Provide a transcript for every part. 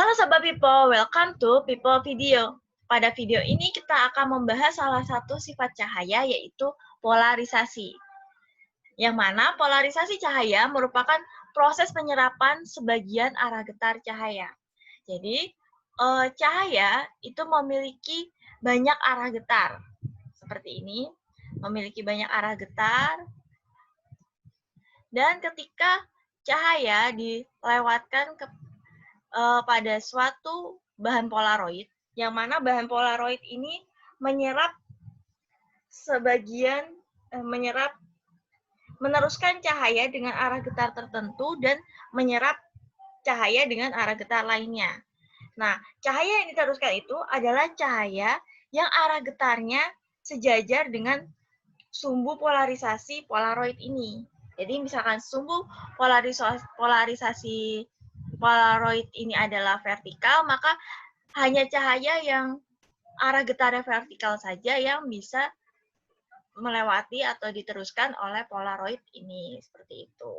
Halo Sobat People, welcome to People Video. Pada video ini kita akan membahas salah satu sifat cahaya yaitu polarisasi. Yang mana polarisasi cahaya merupakan proses penyerapan sebagian arah getar cahaya. Jadi, cahaya itu memiliki banyak arah getar. Seperti ini, memiliki banyak arah getar. Dan ketika cahaya dilewatkan pada suatu bahan polaroid, yang mana bahan polaroid ini menyerap meneruskan cahaya dengan arah getar tertentu dan menyerap cahaya dengan arah getar lainnya. Nah, cahaya yang diteruskan itu adalah cahaya yang arah getarnya sejajar dengan sumbu polarisasi polaroid ini. Jadi misalkan sumbu polarisasi polaroid ini adalah vertikal, maka hanya cahaya yang arah getarnya vertikal saja yang bisa melewati atau diteruskan oleh polaroid ini, seperti itu.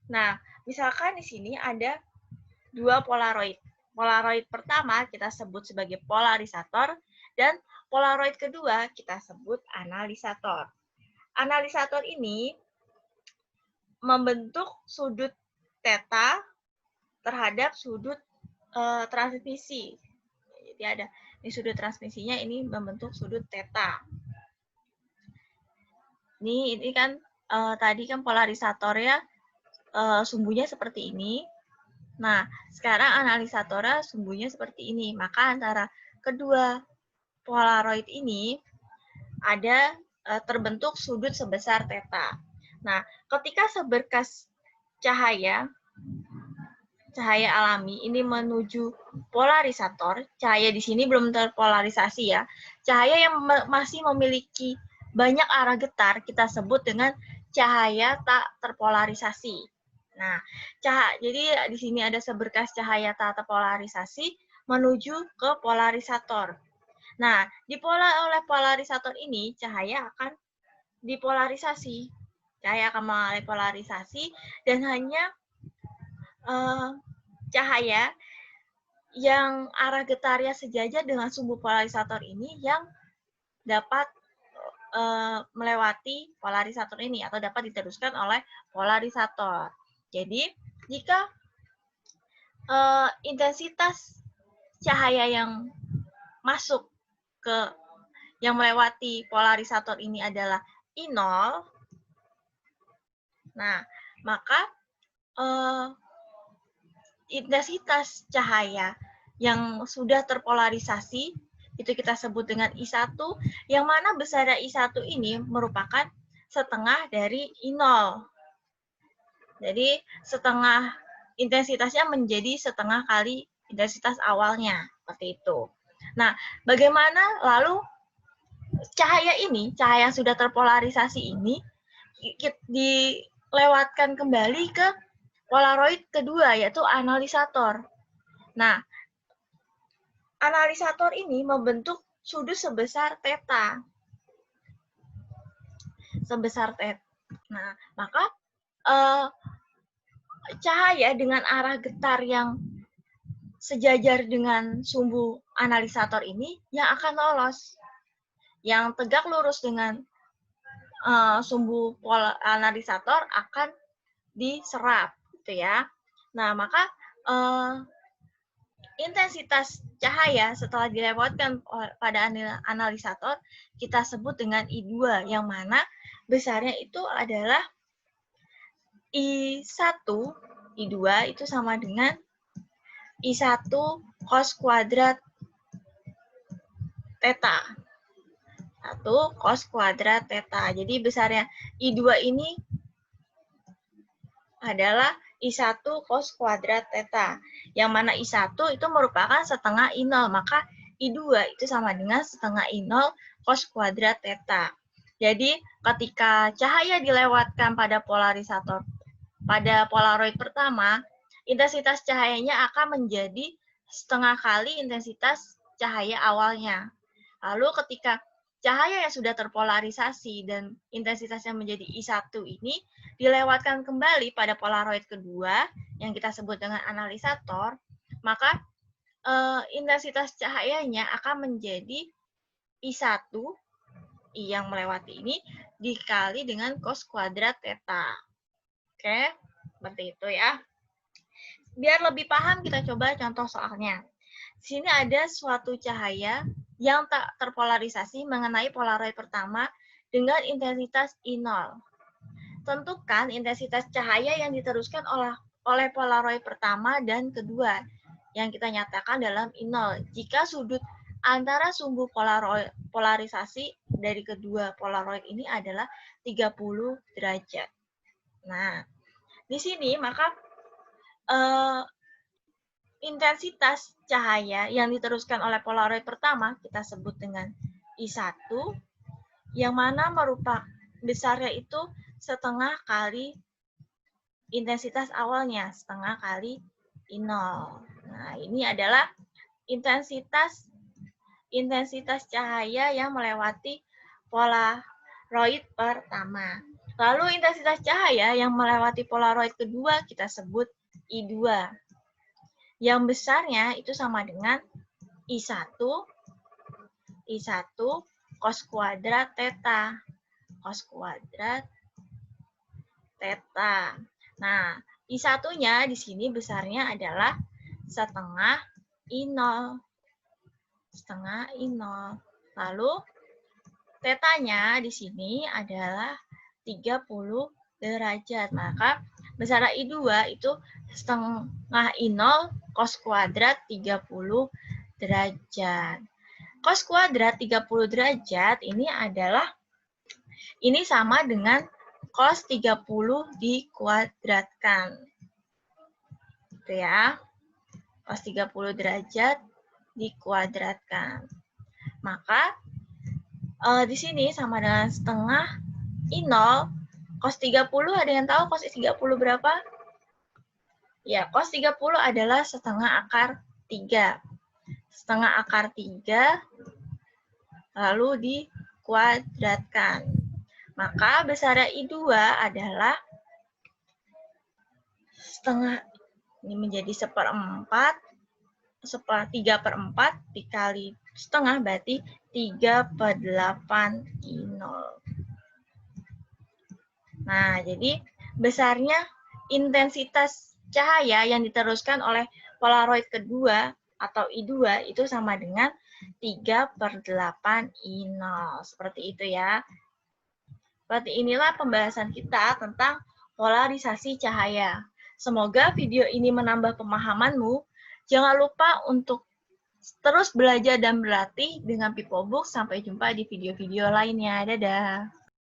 Nah, misalkan di sini ada dua polaroid. Polaroid pertama kita sebut sebagai polarisator, dan polaroid kedua kita sebut analisator. Analisator ini membentuk sudut theta terhadap sudut transmisi. Jadi ada ini sudut transmisinya ini membentuk sudut theta. Ini kan tadi kan polarisatornya sumbunya seperti ini. Nah, sekarang analisatornya sumbunya seperti ini. Maka antara kedua polaroid ini ada terbentuk sudut sebesar theta. Nah, ketika seberkas cahaya alami ini menuju polarisator, cahaya di sini belum terpolarisasi ya. Cahaya yang masih memiliki banyak arah getar kita sebut dengan cahaya tak terpolarisasi. Nah, jadi di sini ada seberkas cahaya tak terpolarisasi menuju ke polarisator. Nah, oleh polarisator ini cahaya akan dipolarisasi. Cahaya akan mengalami polarisasi dan hanya cahaya yang arah getarnya sejajar dengan sumbu polarisator ini yang dapat melewati polarisator ini atau dapat diteruskan oleh polarisator. Jadi, jika intensitas cahaya yang masuk ke yang melewati polarisator ini adalah I0, nah, maka intensitas cahaya yang sudah terpolarisasi itu kita sebut dengan I1, yang mana besarnya I1 ini merupakan setengah dari I0. Jadi setengah intensitasnya menjadi setengah kali intensitas awalnya, seperti itu. Nah, bagaimana lalu cahaya yang sudah terpolarisasi ini dilewatkan kembali ke polaroid kedua, yaitu analisator. Nah, analisator ini membentuk sudut sebesar theta. Nah, maka cahaya dengan arah getar yang sejajar dengan sumbu analisator ini yang akan lolos. Yang tegak lurus dengan sumbu analisator akan diserap, gitu ya. Nah, maka intensitas cahaya setelah dilewatkan pada analisator kita sebut dengan I2, yang mana besarnya itu adalah I1, I2 itu sama dengan I1 cos kuadrat theta. 1 cos kuadrat theta. Jadi besarnya I2 ini adalah I1 cos kuadrat theta. Yang mana I1 itu merupakan setengah I0, maka I2 itu sama dengan setengah I0 cos kuadrat theta. Jadi ketika cahaya dilewatkan pada polarisator, pada polaroid pertama, intensitas cahayanya akan menjadi setengah kali intensitas cahaya awalnya. Lalu ketika cahaya yang sudah terpolarisasi dan intensitasnya menjadi I1 ini dilewatkan kembali pada polaroid kedua yang kita sebut dengan analisator, maka intensitas cahayanya akan menjadi I1, I yang melewati ini, dikali dengan cos kuadrat theta. Oke, seperti itu ya. Biar lebih paham, kita coba contoh soalnya. Di sini ada suatu cahaya yang tak terpolarisasi mengenai polaroid pertama dengan intensitas I0. Tentukan intensitas cahaya yang diteruskan oleh polaroid pertama dan kedua yang kita nyatakan dalam I0. Jika sudut antara sumbu polarisasi dari kedua polaroid ini adalah 30 derajat. Nah, di sini maka intensitas cahaya yang diteruskan oleh polaroid pertama kita sebut dengan I1, yang mana merupakan besarnya itu setengah kali intensitas awalnya, setengah kali I0. Nah, ini adalah intensitas cahaya yang melewati polaroid pertama. Lalu intensitas cahaya yang melewati polaroid kedua kita sebut I2. Yang besarnya itu sama dengan I1 cos kuadrat theta. Cos kuadrat theta. Nah, I1-nya di sini besarnya adalah setengah I0. Setengah I0. Lalu tetanya di sini adalah 30 derajat. Maka besar I2 itu setengah I0 cos kuadrat 30 derajat. Cos kuadrat 30 derajat ini sama dengan cos 30 dikuadratkan. Itu ya. Cos 30 derajat dikuadratkan. Maka di sini sama dengan setengah I0 cos 30, ada yang tahu cos 30 berapa? Ya, cos 30 adalah setengah akar 3. Setengah akar 3 lalu dikuadratkan. Maka besarnya I2 adalah setengah, ini menjadi 1/4, 3/4 dikali setengah berarti 3/8 I0. Nah, jadi besarnya intensitas cahaya yang diteruskan oleh polaroid kedua atau I2 itu sama dengan 3/8 I0. Seperti itu ya. Seperti inilah pembahasan kita tentang polarisasi cahaya. Semoga video ini menambah pemahamanmu. Jangan lupa untuk terus belajar dan berlatih dengan PipoBook. Sampai jumpa di video-video lainnya. Dadah.